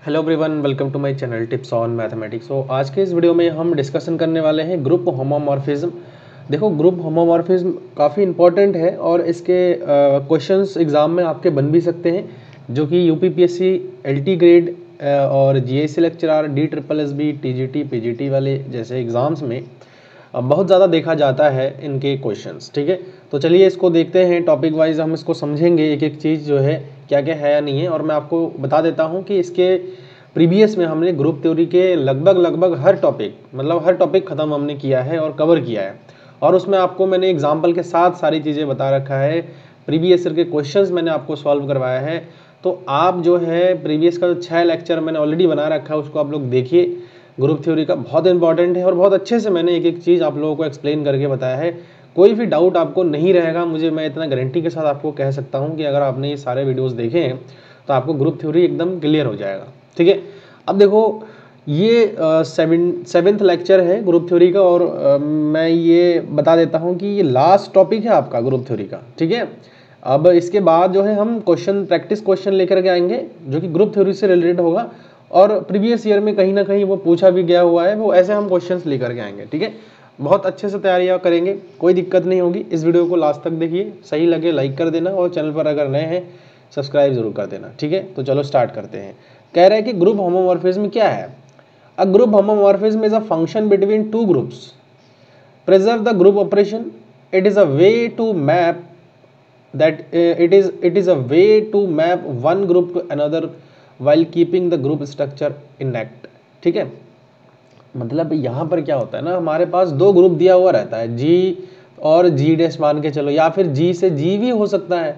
Hello everyone, welcome to my channel tips on mathematics. तो आज के इस वीडियो में हम डिस्कशन करने वाले हैं ग्रुप होमोमॉर्फिज्म। देखो, ग्रुप होमोमॉर्फिज्म काफ़ी इंपॉर्टेंट है और इसके क्वेश्चंस एग्जाम में आपके बन भी सकते हैं, जो कि यूपीपीएससी, एलटी ग्रेड और GSC lecturer, DSSB, TGT, PGT वाले जैसे एग्ज़ाम्स में बहुत ज़्यादा देखा जाता है इनके क्वेश्चंस। ठीक है, तो चलिए इसको देखते हैं टॉपिक वाइज, हम इसको समझेंगे एक एक चीज़ जो है क्या क्या है या नहीं है। और मैं आपको बता देता हूं कि इसके प्रीवियस में हमने ग्रुप थ्योरी के लगभग हर टॉपिक, मतलब हर टॉपिक ख़त्म हमने किया है और कवर किया है, और उसमें आपको मैंने एग्जाम्पल के साथ सारी चीज़ें बता रखा है। प्रीवियस ईयर के क्वेश्चंस मैंने आपको सॉल्व करवाया है। तो आप जो है प्रीवियस का जो 6 लेक्चर मैंने ऑलरेडी बना रखा है उसको आप लोग देखिए। ग्रुप थ्योरी का बहुत इंपॉर्टेंट है और बहुत अच्छे से मैंने एक एक चीज़ आप लोगों को एक्सप्लेन करके बताया है। कोई भी डाउट आपको नहीं रहेगा, मुझे मैं इतना गारंटी के साथ आपको कह सकता हूं कि अगर आपने ये सारे वीडियोस देखे हैं तो आपको ग्रुप थ्योरी एकदम क्लियर हो जाएगा। ठीक है, अब देखो ये सेवेंथ लेक्चर है ग्रुप थ्योरी का, और मैं ये बता देता हूँ कि ये लास्ट टॉपिक है आपका ग्रुप थ्योरी का। ठीक है, अब इसके बाद जो है हम क्वेश्चन, प्रैक्टिस क्वेश्चन लेकर के आएंगे जो कि ग्रुप थ्योरी से रिलेटेड होगा, और प्रीवियस ईयर में कहीं ना कहीं वो पूछा भी गया हुआ है, वो ऐसे हम क्वेश्चंस लेकर के आएंगे। ठीक है, बहुत अच्छे से तैयारियां करेंगे, कोई दिक्कत नहीं होगी। इस वीडियो को लास्ट तक देखिए, सही लगे लाइक कर देना, और चैनल पर अगर नए हैं सब्सक्राइब जरूर कर देना। ठीक है, तो चलो स्टार्ट करते हैं। कह रहे हैं कि ग्रुप होमोमॉर्फिज्म क्या है। अ group homomorphism is a function between two groups, preserve the group operation. It is a way to map that it is a way to map one group to another while keeping the group structure intact. ठीक है, मतलब यहाँ पर क्या होता है ना, हमारे पास दो ग्रुप दिया हुआ रहता है, जी और जी डैश मान के चलो, या फिर जी से जी भी हो सकता है।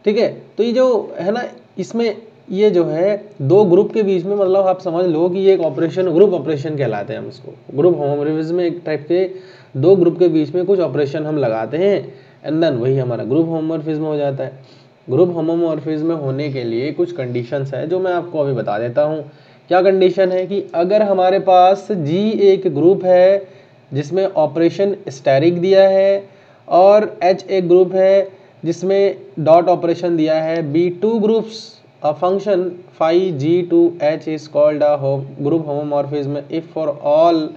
ठीक है, तो ये जो है ना, इसमें ये जो है दो ग्रुप के बीच में, मतलब आप समझ लो कि ये एक ऑपरेशन, ग्रुप ऑपरेशन कहलाते हैं हम इसको। ग्रुप होमोमॉर्फिज्म में एक टाइप के दो ग्रुप के बीच में कुछ ऑपरेशन हम लगाते हैं, एंड देन वही हमारा ग्रुप होमोमॉर्फिज्म हो जाता है। ग्रुप होमोमॉर्फिज्म होने के लिए कुछ कंडीशंस है जो मैं आपको अभी बता देता हूँ। क्या कंडीशन है कि अगर हमारे पास जी एक ग्रुप है जिसमें ऑपरेशन स्टैरिक दिया है, और एच एक ग्रुप है जिसमें डॉट ऑपरेशन दिया है, be two groups a function phi G to H is called a group homomorphism if for all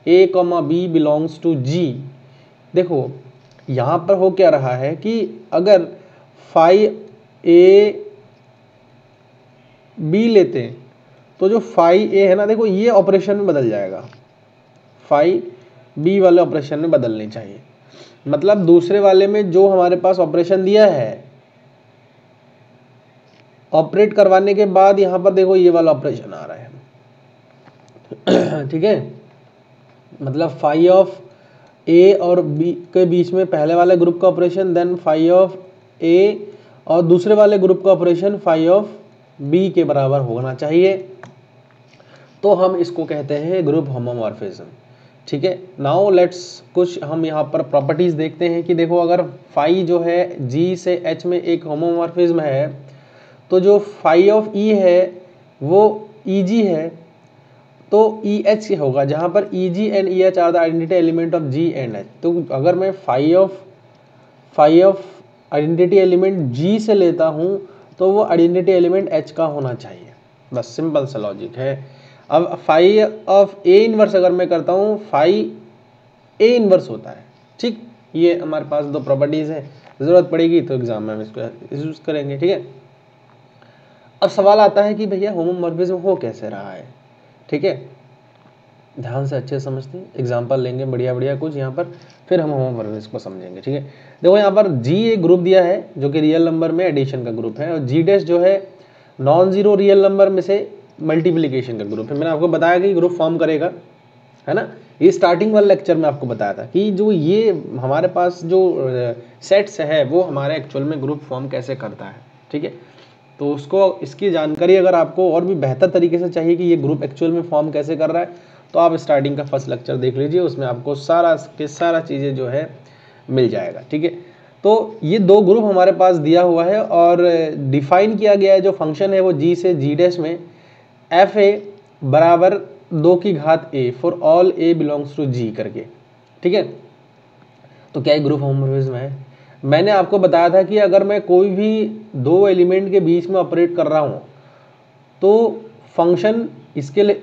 A comma B belongs to G. देखो यहाँ पर हो क्या रहा है कि अगर फाई ए बी लेते हैं तो जो फाई ए है ना, देखो ये ऑपरेशन में बदल जाएगा, फाई बी वाले ऑपरेशन में बदलनी चाहिए। मतलब दूसरे वाले में जो हमारे पास ऑपरेशन दिया है, ऑपरेट करवाने के बाद यहां पर देखो ये वाला ऑपरेशन आ रहा है। ठीक है, मतलब फाई ऑफ ए और बी के बीच में पहले वाले ग्रुप का ऑपरेशन, देन फाई ऑफ ए और दूसरे वाले ग्रुप का ऑपरेशन फाई ऑफ बी के बराबर होना चाहिए, तो हम इसको कहते हैं ग्रुप होमोमॉर्फिज्म। ठीक है, नाउ लेट्स कुछ हम यहाँ पर प्रॉपर्टीज देखते हैं कि देखो अगर फाई जो है जी से एच में एक होमोमॉर्फिज्म है, तो जो फाई ऑफ ई है वो ई जी है, तो ई एच होगा, जहाँ पर E G and E H are the identity element of G and H. तो अगर मैं phi of identity element G से लेता हूँ तो वो आइडेंटिटी एलिमेंट एच का होना चाहिए। बस सिंपल सा लॉजिक है। अब फाई ऑफ ए इनवर्स अगर मैं करता हूँ, फाई ए इनवर्स होता है। ठीक, ये हमारे पास दो प्रॉपर्टीज है, जरूरत पड़ेगी तो एग्जाम में हम इसको यूज करेंगे। ठीक है, अब सवाल आता है कि भैया होमोमॉर्फिज्म हो कैसे रहा है। ठीक है, ध्यान से अच्छे समझते हैं, एग्जाम्पल लेंगे बढ़िया बढ़िया कुछ यहाँ पर, फिर हम होमोमॉर्फिज्म को समझेंगे। ठीक है, देखो यहाँ पर जी एक ग्रुप दिया है जो कि रियल नंबर में एडिशन का ग्रुप है, और जी डैश जो है नॉन जीरो रियल नंबर में से मल्टीप्लीकेशन का ग्रुप है। मैंने आपको बताया कि ग्रुप फॉर्म करेगा, है ना। ये स्टार्टिंग वाले लेक्चर में आपको बताया था कि जो ये हमारे पास जो सेट्स है वो हमारे एक्चुअल में ग्रुप फॉर्म कैसे करता है। ठीक है, तो उसको, इसकी जानकारी अगर आपको और भी बेहतर तरीके से चाहिए कि ये ग्रुप एक्चुअल में फॉर्म कैसे कर रहा है, तो आप स्टार्टिंग का फर्स्ट लेक्चर देख लीजिए, उसमें आपको सारा चीज़ें जो है मिल जाएगा। ठीक है, तो ये दो ग्रुप हमारे पास दिया हुआ है और डिफाइन किया गया है, जो फंक्शन है वो जी से जी डैश में एफ ए बराबर 2 की घात A for all A belongs to G करके। ठीक है, तो क्या ग्रुप होमोमॉर्फिज्म है। मैंने आपको बताया था कि अगर मैं कोई भी दो एलिमेंट के बीच में ऑपरेट कर रहा हूँ तो फंक्शन इसके लिए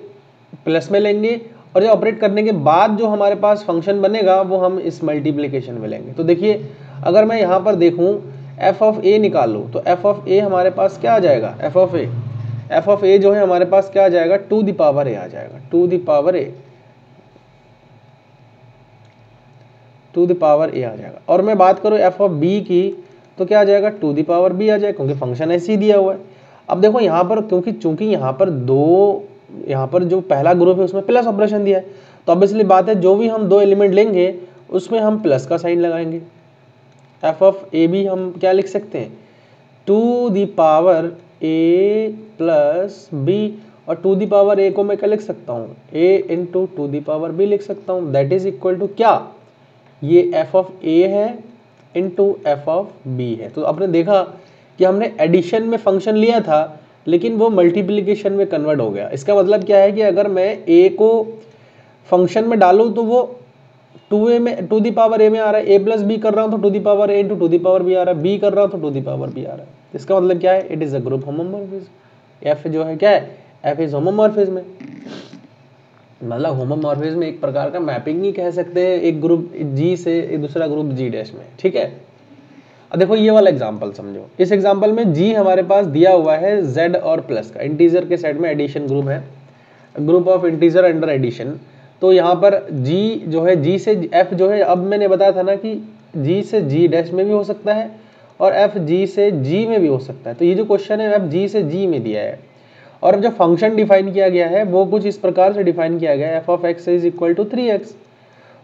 प्लस में लेंगे और जो ऑपरेट करने के बाद जो हमारे पास फंक्शन बनेगा वो हम इस मल्टीप्लिकेशन में लेंगे। तो देखिए अगर मैं यहाँ पर देखूँ एफ ऑफ ए निकालूँ तो एफ ऑफ ए हमारे पास क्या आ जाएगा, एफ ऑफ ए जो है हमारे पास क्या आ जाएगा, टू द पावर ए आ जाएगा, टू द पावर ए आ जाएगा। और मैं बात करूँ एफ ऑफ बी की तो क्या आ जाएगा, टू द पावर बी आ जाएगा, क्योंकि फंक्शन ऐसे ही दिया हुआ है। अब देखो यहाँ पर चूंकि यहाँ पर जो पहला ग्रुप है उसमें प्लस ऑपरेशन दिया है, तो ऑब्वियसली बात है जो भी हम दो एलिमेंट लेंगे उसमें हम प्लस का साइन लगाएंगे। एफ ऑफ ए भी हम क्या लिख सकते हैं, to the power A plus B, और टू द पावर ए को मैं क्या लिख सकता हूँ, A into to the power B लिख सकता हूँ। दैट इज इक्वल टू क्या, ये एफ ऑफ ए है इंटू एफ ऑफ बी है। तो आपने देखा कि हमने एडिशन में फंक्शन लिया था लेकिन वो मल्टीप्लिकेशन में कन्वर्ट हो गया। इसका मतलब क्या है कि अगर मैं ए को फंक्शन में डालूं तो वो टू दी पावर ए में आ रहा है, ए प्लस बी कर रहा हूं तो to the power A into to the power B आ रहा है, बी कर रहा हूं तो टू दी पावर बी आ रहा है। इसका मतलब क्या है, it is a group homomorphism. F जो है क्या है, एफ इज होमोमॉर्फिज्म, मतलब होमोमॉर्फिज्म एक प्रकार का मैपिंग ही कह सकते हैं, एक ग्रुप जी से एक दूसरा ग्रुप जी डैश में। ठीक है, अब देखो ये वाला एग्जांपल समझो। इस एग्जांपल में जी हमारे पास दिया हुआ है जेड और प्लस का, इंटीजर के सेट में एडिशन ग्रुप है, group of integer under addition. तो यहाँ पर जी जो है, जी से एफ जो है, अब मैंने बताया था ना कि जी से जी डैश में भी हो सकता है और एफ जी से जी में भी हो सकता है। तो ये जो क्वेश्चन है एफ जी से जी में दिया है, और अब जो फंक्शन डिफाइन किया गया है वो कुछ इस प्रकार से डिफाइन किया गया है, f of x is equal to 3x।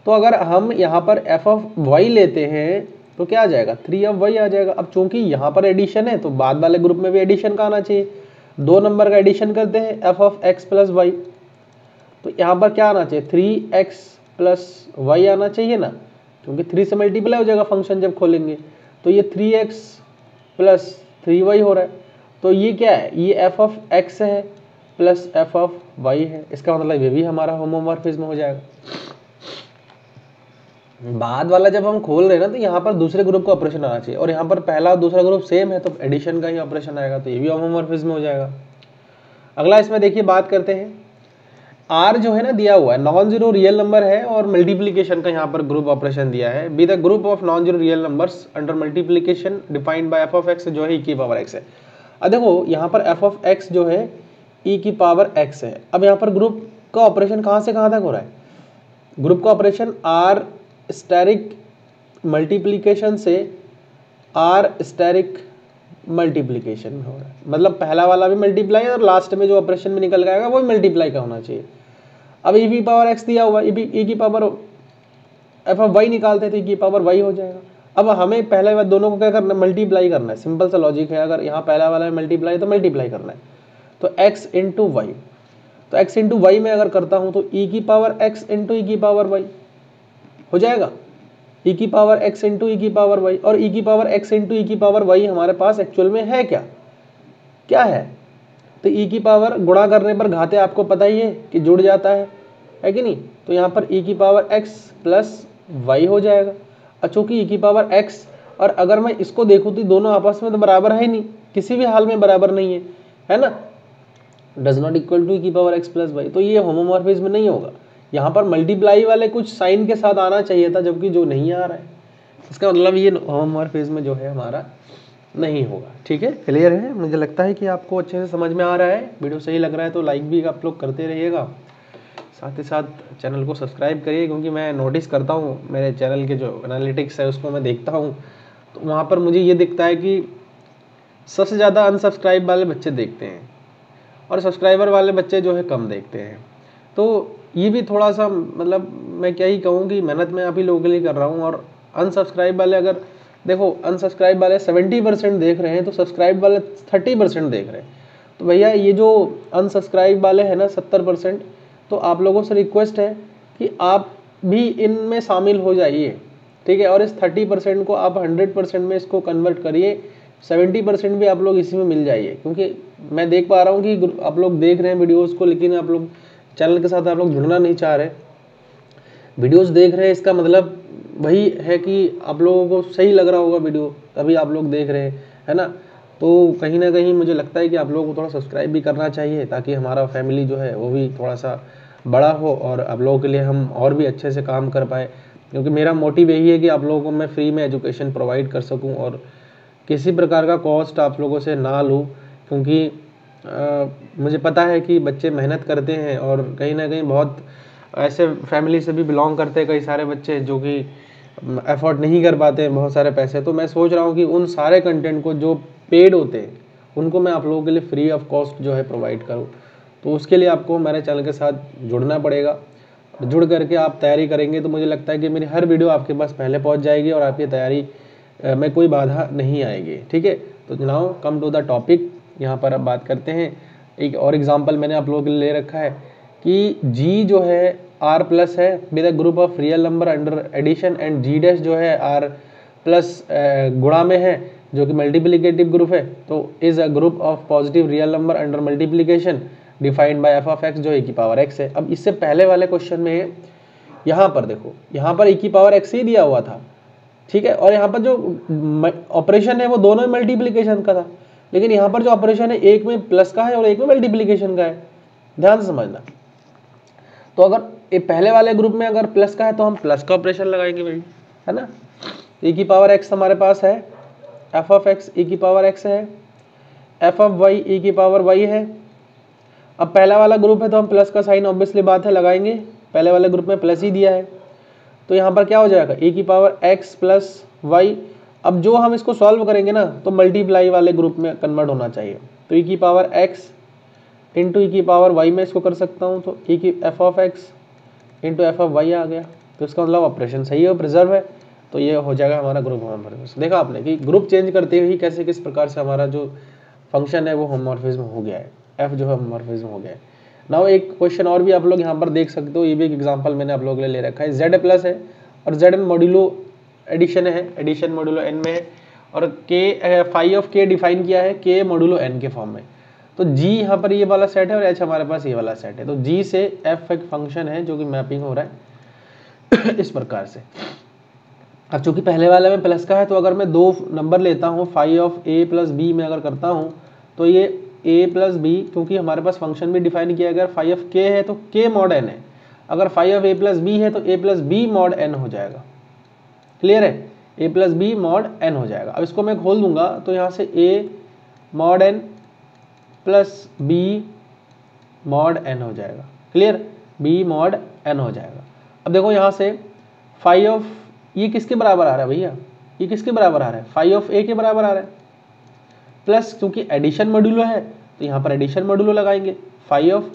तो अगर हम यहाँ पर एफ ऑफ वाई लेते हैं तो क्या आ जाएगा, 3 ऑफ वाई आ जाएगा। अब चूंकि यहाँ पर एडिशन है तो बाद वाले ग्रुप में भी एडिशन का आना चाहिए, दो नंबर का एडिशन करते हैं, f of x plus y, तो यहाँ पर क्या आना चाहिए, 3x प्लस वाई आना चाहिए ना, क्योंकि 3 से मल्टीप्लाई हो जाएगा फंक्शन जब खोलेंगे। तो ये 3x प्लस 3y हो रहा है, तो ये क्या है, ये एफ ऑफ एक्स है प्लस एफ ऑफ वाई है। इसका मतलब ये भी हमारा होमोमॉर्फिज्म हो जाएगा। बाद वाला जब हम खोल रहे हैं ना तो यहाँ पर दूसरे ग्रुप का ऑपरेशन आना चाहिए, और यहाँ पर पहला और दूसरा ग्रुप सेम है तो एडिशन का ही ऑपरेशन आएगा, तो ये भी होमोमॉर्फिज्म हो जाएगा। अगला इसमें देखिए बात करते हैं, आर जो है ना दिया हुआ है, नॉन जीरो रियल नंबर है और मल्टीप्लिकेशन का यहाँ पर ग्रुप ऑपरेशन दिया है, be the group of non zero real numbers under multiplication defined by F of x जो है ई की पावर एक्स है। अब देखो यहाँ पर एफ ऑफ एक्स जो है ई की पावर एक्स है। अब यहाँ पर ग्रुप का ऑपरेशन कहाँ से कहाँ तक हो रहा है, ग्रुप का ऑपरेशन आर स्टेरिक मल्टीप्लिकेशन से आर स्टेरिक मल्टीप्लिकेशन में हो रहा है, मतलब पहला वाला भी मल्टीप्लाई और लास्ट में जो ऑपरेशन में निकल जाएगा वो भी मल्टीप्लाई का होना चाहिए। अब ई की पावर एक्स दिया हुआ, ई की पावर एफ ऑफ वाई निकालते थे, ई की पावर वाई हो जाएगा। अब हमें पहले बार दोनों को क्या करना है, मल्टीप्लाई करना है, सिंपल सा लॉजिक है। अगर यहाँ पहला वाला है मल्टीप्लाई तो मल्टीप्लाई करना है, तो एक्स इंटू वाई, तो एक्स इंटू वाई में अगर करता हूँ तो ई की पावर एक्स इंटू ई की पावर वाई हो जाएगा, ई की पावर एक्स इंटू ई की पावर वाई। और ई की पावर एक्स इंटू ई की पावर वाई हमारे पास एक्चुअल में है क्या है, तो ई की पावर गुणा करने पर घाते आपको पता ही है कि जुड़ जाता है कि नहीं। तो यहाँ पर ई की पावर एक्स प्लस वाई हो जाएगा। और चूंकि ई की पावर एक्स, और अगर मैं इसको देखूँ तो दोनों आपस में तो बराबर है ही नहीं, किसी भी हाल में बराबर नहीं है ना, डज नॉट इक्वल टू ई की पावर एक्स प्लस वाई, तो ये होमोमॉर्फिज्म नहीं होगा। यहाँ पर मल्टीप्लाई वाले कुछ साइन के साथ आना चाहिए था, जबकि जो नहीं आ रहा है, इसका मतलब ये होमोमॉर्फिज्म जो है हमारा नहीं होगा। ठीक है, क्लियर है, मुझे लगता है कि आपको अच्छे से समझ में आ रहा है। वीडियो सही लग रहा है तो लाइक भी आप लोग करते रहिएगा, साथ ही साथ चैनल को सब्सक्राइब करिए, क्योंकि मैं नोटिस करता हूँ मेरे चैनल के जो एनालिटिक्स है उसको मैं देखता हूँ तो वहाँ पर मुझे ये दिखता है कि सबसे ज़्यादा अनसब्सक्राइब वाले बच्चे देखते हैं और सब्सक्राइबर वाले बच्चे जो है कम देखते हैं। तो ये भी थोड़ा सा, मतलब मैं क्या ही कहूँ कि मेहनत मैं आप ही लोगों के लिए कर रहा हूँ। और अनसब्सक्राइब वाले, अगर देखो अनसब्सक्राइब वाले 70% देख रहे हैं तो सब्सक्राइब वाले 30% देख रहे हैं, तो भैया ये जो अनसब्सक्राइब वाले हैं ना 70%, तो आप लोगों से रिक्वेस्ट है कि आप भी इनमें शामिल हो जाइए। ठीक है, और इस 30% को आप 100% में इसको कन्वर्ट करिए, 70% भी आप लोग इसी में मिल जाइए। क्योंकि मैं देख पा रहा हूँ कि आप लोग देख रहे हैं वीडियोज़ को, लेकिन आप लोग चैनल के साथ आप लोग जुड़ना नहीं चाह रहे, वीडियोस देख रहे हैं, इसका मतलब वही है कि आप लोगों को सही लग रहा होगा वीडियो, तभी आप लोग देख रहे हैं, है ना। तो कहीं ना कहीं मुझे लगता है कि आप लोगों को थोड़ा सब्सक्राइब भी करना चाहिए, ताकि हमारा फैमिली जो है वो भी थोड़ा सा बड़ा हो और आप लोगों के लिए हम और भी अच्छे से काम कर पाए। क्योंकि मेरा मोटिव यही है कि आप लोगों को मैं फ्री में एजुकेशन प्रोवाइड कर सकूं और किसी प्रकार का कॉस्ट आप लोगों से ना लूं, क्योंकि मुझे पता है कि बच्चे मेहनत करते हैं और कहीं ना कहीं बहुत ऐसे फैमिली से भी बिलोंग करते हैं कई सारे बच्चे जो कि अफोर्ड नहीं कर पाते हैं बहुत सारे पैसे। तो मैं सोच रहा हूँ कि उन सारे कंटेंट को जो पेड होते हैं उनको मैं आप लोगों के लिए फ्री ऑफ कॉस्ट जो है प्रोवाइड करूँ। तो उसके लिए आपको मेरे चैनल के साथ जुड़ना पड़ेगा। जुड़ करके आप तैयारी करेंगे तो मुझे लगता है कि मेरी हर वीडियो आपके पास पहले पहुंच जाएगी और आपकी तैयारी में कोई बाधा नहीं आएगी। ठीक है, तो now come to the topic. यहाँ पर अब बात करते हैं, एक और एग्जांपल मैंने आप लोगों के लिए ले रखा है कि जी जो है आर प्लस है with a group of real number under addition and G dash जो है आर प्लस गुणा में है जो कि मल्टीप्लिकेटिव ग्रुप है। तो is a group of positive real number under multiplication defined by F of x जो ए की पावर एक्स है। अब इससे पहले वाले क्वेश्चन में यहाँ पर देखो, यहाँ पर ए की पावर एक्स ही दिया हुआ था, ठीक है, और यहाँ पर जो ऑपरेशन है वो दोनों में मल्टीप्लिकेशन का था, लेकिन यहाँ पर जो ऑपरेशन है एक में प्लस का है और एक में मल्टीप्लिकेशन का है। ध्यान से समझना। तो अगर ये पहले वाले ग्रुप में अगर प्लस का है तो हम प्लस का ऑपरेशन लगाएंगे भाई, है ना। ए की पावर एक्स हमारे पास है, एफ ऑफ एक्स ए की पावर एक्स है, एफ ऑफ वाई ए की पावर वाई है। अब पहला वाला ग्रुप है तो हम प्लस का साइन ऑब्वियसली बात है लगाएंगे, पहले वाले ग्रुप में प्लस ही दिया है। तो यहाँ पर क्या हो जाएगा, ए की पावर एक्स प्लस वाई। अब जो हम इसको सॉल्व करेंगे ना तो मल्टीप्लाई वाले ग्रुप में कन्वर्ट होना चाहिए। तो ए की पावर एक्स इंटू ई की पावर वाई में इसको कर सकता हूँ, तो ई की f of x into f of y आ गया। तो इसका मतलब ऑपरेशन सही है, प्रिजर्व है, तो ये हो जाएगा हमारा ग्रुप होमोमॉर्फिज्म। देखा आपने कि ग्रुप चेंज करते हुए ही कैसे किस प्रकार से हमारा जो फंक्शन है वो होमोमॉर्फिज्म हो गया है, एफ जो है होमोमॉर्फिज्म हो गया है। नाउ एक क्वेश्चन और भी आप लोग यहाँ पर देख सकते हो, ये भी एक एग्जांपल मैंने आप लोगों के लिए ले रखा है। जेड प्लस है और जेड एन मॉड्यूलो एडिशन है, एडिशन मॉड्यूलो एन में है, और के फाई ऑफ के डिफाइन किया है के मॉड्यूलो एन के फॉर्म में। तो जी यहाँ पर ये वाला सेट है और एच हमारे पास ये वाला सेट है। तो जी से एफ एक फंक्शन है जो कि मैपिंग हो रहा है इस प्रकार से। अब चूंकि पहले वाले में प्लस का है तो अगर मैं दो नंबर लेता हूँ phi of a plus b में अगर करता हूँ तो ये ए प्लस बी, क्योंकि हमारे पास फंक्शन भी डिफाइन किया, अगर फाई ऑफ के है तो के मॉड एन है, अगर phi of a plus b है तो a plus b mod n हो जाएगा। क्लियर है, a plus b mod n हो जाएगा। अब इसको मैं खोल दूंगा तो यहाँ से a mod n plus b mod n हो जाएगा। क्लियर, बी मॉड एन हो जाएगा। अब देखो यहाँ से फाई ऑफ ये किसके बराबर आ रहा है भैया, ये किसके बराबर आ रहा है, फाई ऑफ ए के बराबर आ रहा है, प्लस क्योंकि एडिशन मॉड्यूलो है तो यहाँ पर एडिशन मॉड्यूलो लगाएंगे, फाई ऑफ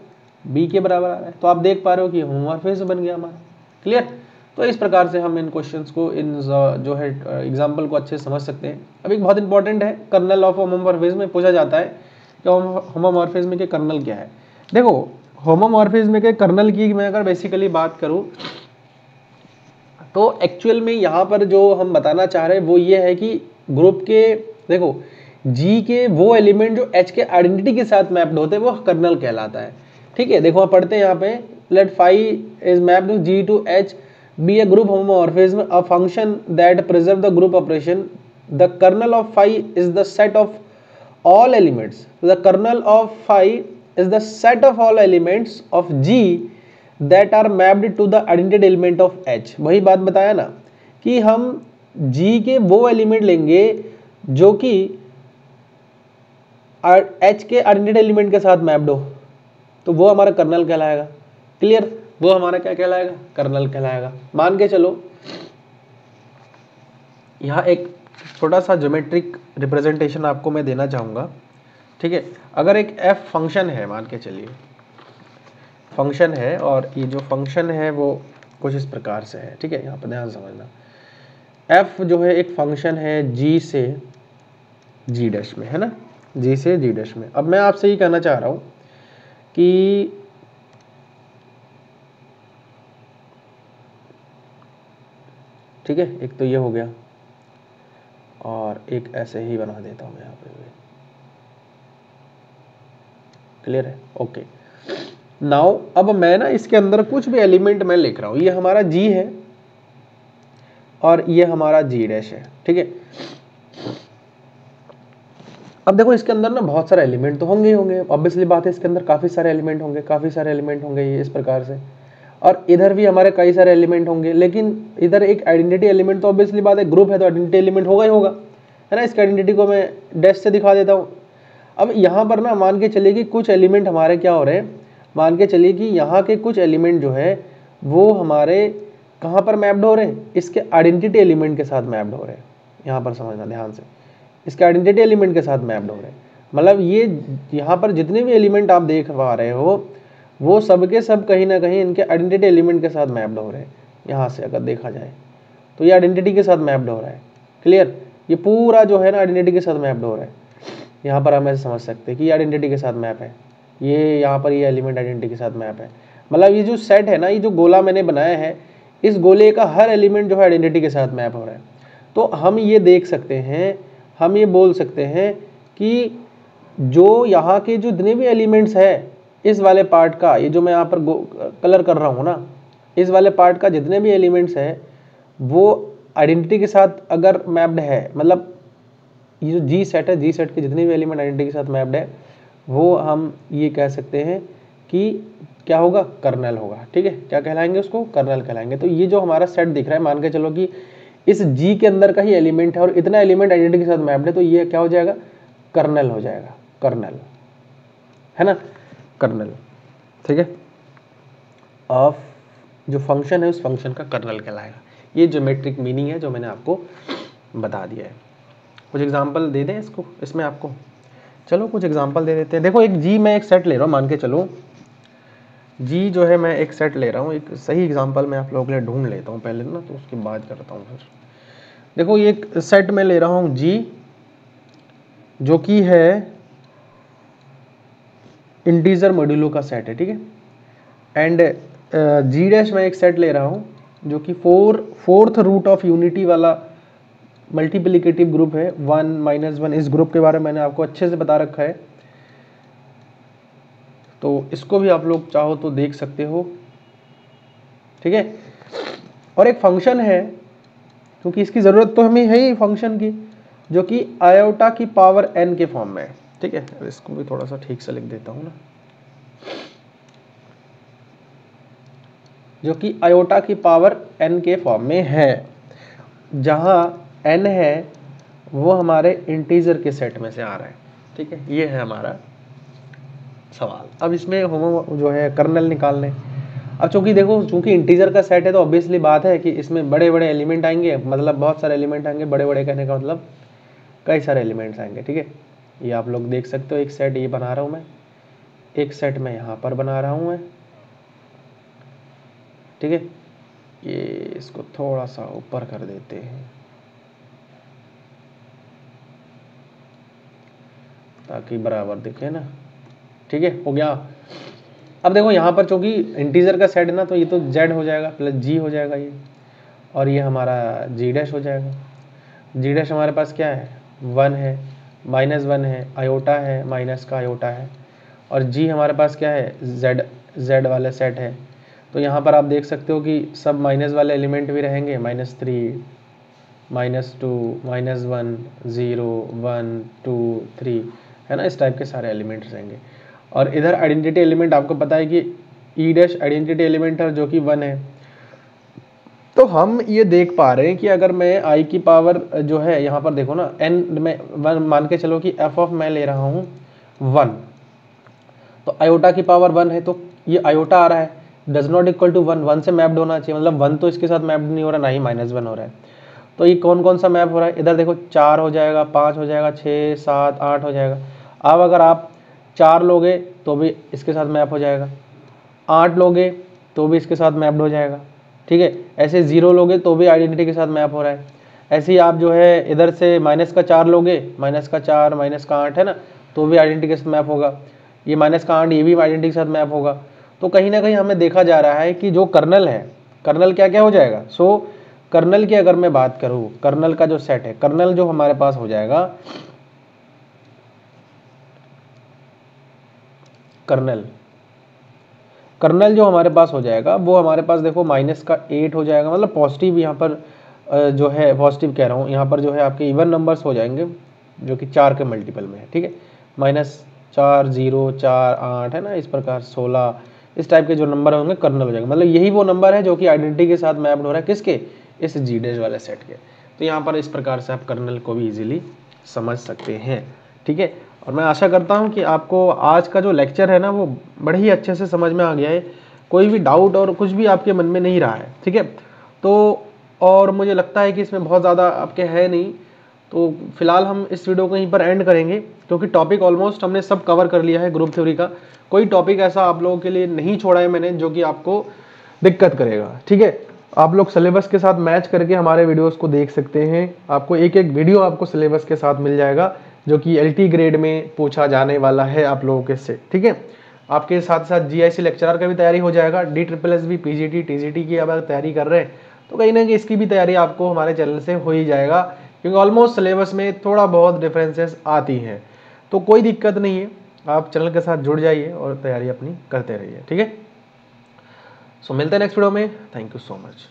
बी के बराबर आ रहा है। तो आप देख पा रहे हो कि होमोमॉर्फिज्म बन गया हमारा। क्लियर, तो इस प्रकार से हम इन क्वेश्चंस को, इन जो है एग्जाम्पल को अच्छे से समझ सकते हैं। अब एक बहुत इंपॉर्टेंट है, कर्नल ऑफ होमोमॉर्फिज्म में पूछा जाता है कि होमोमॉर्फिज्म के कर्नल क्या है। देखो होमोमॉर्फिज्म के कर्नल की मैं अगर बेसिकली बात करूं तो एक्चुअल में यहाँ पर जो हम बताना चाह रहे हैं वो ये है कि ग्रुप के, देखो जी के वो एलिमेंट जो एच के आइडेंटिटी के साथ मैप्ड होते हैं वो कर्नल कहलाता है। ठीक है, देखो आप पढ़ते हैं यहाँ पे, let phi is mapped G to H be a group homomorphism a function that preserve the group operation, the kernel of phi is the set of all elements. The kernel of phi is the set of all elements of G that are mapped to the identity element of H. वही बात बताया ना कि हम G के वो element लेंगे जो कि H के आइडेंटिटी एलिमेंट के साथ मैप्ड हो, तो वो हमारा कर्नल कहलाएगा। क्लियर, वो हमारा क्या कहलाएगा, कर्नल कहलाएगा। मान के चलो यहाँ एक छोटा सा ज्योमेट्रिक रिप्रेजेंटेशन आपको मैं देना चाहूँगा। ठीक है, अगर एक f फंक्शन है, मान के चलिए फंक्शन है, और ये जो फंक्शन है वो कुछ इस प्रकार से है। ठीक है, यहाँ पर ध्यान समझना, f जो है एक फंक्शन है g से g डैश में, है ना, g से g डैश में। अब मैं आपसे ये कहना चाह रहा हूँ कि ठीक है, एक तो ये हो गया और एक ऐसे ही बना देता हूँ मैं यहाँ पे। क्लियर है, ओके। नाउ अब मैं ना इसके अंदर कुछ भी एलिमेंट मैं लिख रहा हूँ, ये हमारा जी है और ये हमारा जी डैश है। ठीक है, अब देखो इसके अंदर ना बहुत सारे एलिमेंट तो होंगे ही होंगे, ऑब्वियसली बात है, इसके अंदर काफ़ी सारे एलिमेंट होंगे, काफ़ी सारे एलिमेंट होंगे ये इस प्रकार से, और इधर भी हमारे कई सारे एलिमेंट होंगे, लेकिन इधर एक आइडेंटिटी एलिमेंट तो ऑब्वियसली बात है, ग्रुप है तो आइडेंटिटी एलिमेंट होगा ही होगा, है ना। इसके आइडेंटिटी को मैं डैश से दिखा देता हूँ। अब यहाँ पर ना मान के चलिए कि कुछ एलिमेंट हमारे क्या हो रहे हैं, मान के चलिए कि यहाँ के कुछ एलिमेंट जो है वो हमारे कहाँ पर मैप्ड हो रहे हैं, इसके आइडेंटिटी एलिमेंट के साथ मैप्ड हो रहे हैं। यहाँ पर समझना ध्यान से, इसके आइडेंटिटी एलिमेंट के साथ मैप्ड हो रहे हैं, मतलब ये यहाँ पर जितने भी एलिमेंट आप देख पा रहे हो वो सब के सब कहीं ना कहीं इनके आइडेंटिटी एलिमेंट के साथ मैप्ड हो रहे हैं। यहाँ से अगर देखा जाए तो ये आइडेंटिटी के साथ मैप्ड हो रहा है, क्लियर, ये पूरा जो है ना आइडेंटिटी के साथ मैप्ड हो रहा है। यहाँ पर हम ऐसे समझ सकते हैं कि ये आइडेंटिटी के साथ मैप है, ये यहाँ पर ये एलिमेंट आइडेंटिटी के साथ मैप है, मतलब ये जो सेट है ना, ये जो गोला मैंने बनाया है, इस गोले का हर एलिमेंट जो है आइडेंटिटी के साथ मैप हो रहा है। तो हम ये देख सकते हैं, हम ये बोल सकते हैं कि जो यहाँ के जो जितने भी एलिमेंट्स है इस वाले पार्ट का, ये जो मैं यहाँ पर कलर कर रहा हूँ ना, इस वाले पार्ट का जितने भी एलिमेंट्स है वो आइडेंटिटी के साथ अगर मैप्ड है, मतलब ये जो जी सेट है, जी सेट के जितने भी एलिमेंट आइडेंटिटी के साथ मैप्ड है, वो हम ये कह सकते हैं कि क्या होगा, कर्नल होगा। ठीक है, क्या कहलाएंगे उसको, कर्नल कहलाएंगे। तो ये जो हमारा सेट दिख रहा है, मान के चलो कि इस जी के अंदर का ही एलिमेंट है और इतना एलिमेंट आइडेंटिटी के साथ मैप्ड है, तो ये क्या हो जाएगा, कर्नल हो जाएगा, कर्नल, है ना, कर्नल। ठीक है, ऑफ जो फंक्शन है उस फंक्शन का कर्नल कहलाएगा। ये ज्योमेट्रिक मीनिंग है जो मैंने आपको बता दिया है। कुछ एग्जांपल दे दें इसको, इसमें आपको, चलो कुछ एग्जांपल दे देते हैं। देखो एक जी मैं एक सेट ले रहा हूँ, मान के चलो जी जो है मैं एक सेट ले रहा हूँ, एक सही एग्जांपल मैं आप लोगों के लिए ढूंढ लेता हूँ पहले ना, तो उसके बाद करता हूँ फिर। देखो ये एक सेट में ले रहा हूँ जी, जो कि है इंटीजर मॉड्यूलो का सेट है। ठीक है, एंड जी डैश में एक सेट ले रहा हूँ जो कि फोर्थ रूट ऑफ यूनिटी वाला मल्टीप्लिकेटिव ग्रुप है, 1 - 1। इस ग्रुप के बारे में मैंने आपको अच्छे से बता रखा है, तो इसको भी आप लोग चाहो तो देख सकते हो। ठीक है, और एक फंक्शन है, क्योंकि इसकी ज़रूरत तो हमें है ही फंक्शन की, जो कि आयोटा की पावर n के फॉर्म में है। ठीक है, इसको भी थोड़ा सा ठीक से लिख देता हूँ ना, जो कि आयोटा की पावर n के फॉर्म में है, जहाँ n है वो हमारे इंटीजर के सेट में से आ रहा है। ठीक है, ये है हमारा सवाल। अब इसमें होमो जो है कर्नल निकालने। अब चूंकि देखो, चूंकि इंटीजर का सेट है तो ऑब्वियसली बात है कि इसमें बड़े बड़े एलिमेंट आएंगे, मतलब बहुत सारे एलिमेंट आएंगे, बड़े बड़े कहने का मतलब कई सारे एलिमेंट्स आएंगे। ठीक है, ये आप लोग देख सकते हो, एक सेट ये बना रहा हूँ मैं, एक सेट मैं यहाँ पर बना रहा हूँ मैं। ठीक है, ये इसको थोड़ा सा ऊपर कर देते हैं ताकि बराबर दिखे ना। ठीक है, हो गया। अब देखो यहाँ पर चूंकि इंटीजर का सेट है ना, तो ये तो z हो जाएगा प्लस g हो जाएगा ये, और ये हमारा g डैश हो जाएगा। g डैश हमारे पास क्या है, 1 है, -1 है, आयोटा है, माइनस का आयोटा है, और g हमारे पास क्या है, z वाले सेट है। तो यहाँ पर आप देख सकते हो कि सब माइनस वाले एलिमेंट भी रहेंगे, -3, -2, -1, 0, 1, 2, 3, है ना, इस टाइप के सारे एलिमेंट्स रहेंगे। और इधर आइडेंटिटी एलिमेंट आपको पता है कि ई डैश आइडेंटिटी एलिमेंट है जो कि 1 है। तो हम ये देख पा रहे हैं कि अगर मैं i की पावर जो है यहाँ पर देखो ना, n में 1 मान के चलो कि f ऑफ मैं ले रहा हूँ 1, तो आयोटा की पावर 1 है, तो ये आयोटा आ रहा है, डज नॉट इक्वल टू 1, 1 से मैप्ड होना चाहिए, मतलब 1 तो इसके साथ मैप्ड नहीं हो रहा, ना ही -1 हो रहा है। तो ये कौन कौन सा मैप हो रहा है, इधर देखो 4 हो जाएगा, 5 हो जाएगा, 6, 7, 8 हो जाएगा। अब अगर आप 4 लोगे तो भी इसके साथ मैप हो जाएगा, 8 लोगे तो भी इसके साथ मैप्ड हो जाएगा। ठीक है, ऐसे 0 लोगे तो भी आइडेंटिटी के साथ मैप हो रहा है। ऐसे ही आप जो है इधर से -4 लोगे, -4, -8 है ना, तो भी आइडेंटिटी के साथ मैप होगा। ये -8 ये भी आइडेंटिटी के साथ मैप होगा। तो कहीं ना कहीं हमें देखा जा रहा है कि जो कर्नल है, कर्नल क्या क्या हो जाएगा। सो कर्नल की अगर मैं बात करूँ, कर्नल का जो सेट है, कर्नल जो हमारे पास हो जाएगा, कर्नल जो हमारे पास हो जाएगा वो हमारे पास देखो -8 हो जाएगा, मतलब पॉजिटिव यहाँ पर जो है, पॉजिटिव कह रहा हूँ, यहाँ पर जो है आपके इवन नंबर्स हो जाएंगे, जो कि 4 के मल्टीपल में है, ठीक है। -4 0 4 8 है ना, इस प्रकार 16 इस टाइप के जो नंबर होंगे कर्नल हो जाएगा। मतलब यही वो नंबर है जो कि आइडेंटिटी के साथ मैप्ड हो रहा है, किसके, इस जी डैश वाले सेट के। तो यहाँ पर इस प्रकार से आप कर्नल को भी इजीली समझ सकते हैं, ठीक है। और मैं आशा करता हूँ कि आपको आज का जो लेक्चर है ना वो बड़े ही अच्छे से समझ में आ गया है, कोई भी डाउट और कुछ भी आपके मन में नहीं रहा है, ठीक है। तो और मुझे लगता है कि इसमें बहुत ज़्यादा आपके है नहीं, तो फिलहाल हम इस वीडियो को यहीं पर एंड करेंगे, क्योंकि टॉपिक ऑलमोस्ट हमने सब कवर कर लिया है ग्रुप थ्योरी का। कोई टॉपिक ऐसा आप लोगों के लिए नहीं छोड़ा है मैंने जो कि आपको दिक्कत करेगा, ठीक है। आप लोग सिलेबस के साथ मैच करके हमारे वीडियोस को देख सकते हैं। आपको एक एक वीडियो आपको सिलेबस के साथ मिल जाएगा जो कि LT ग्रेड में पूछा जाने वाला है आप लोगों के से, ठीक है। आपके साथ साथ GIC लेक्चरर का भी तैयारी हो जाएगा, DSSS PGT TGT की अगर तैयारी कर रहे हैं तो कहीं ना कहीं इसकी भी तैयारी आपको हमारे चैनल से हो ही जाएगा, क्योंकि ऑलमोस्ट सिलेबस में थोड़ा बहुत डिफरेंसेस आती हैं। तो कोई दिक्कत नहीं है, आप चैनल के साथ जुड़ जाइए और तैयारी अपनी करते रहिए, ठीक है। सो मिलते हैं नेक्स्ट वीडियो में। Thank you so much.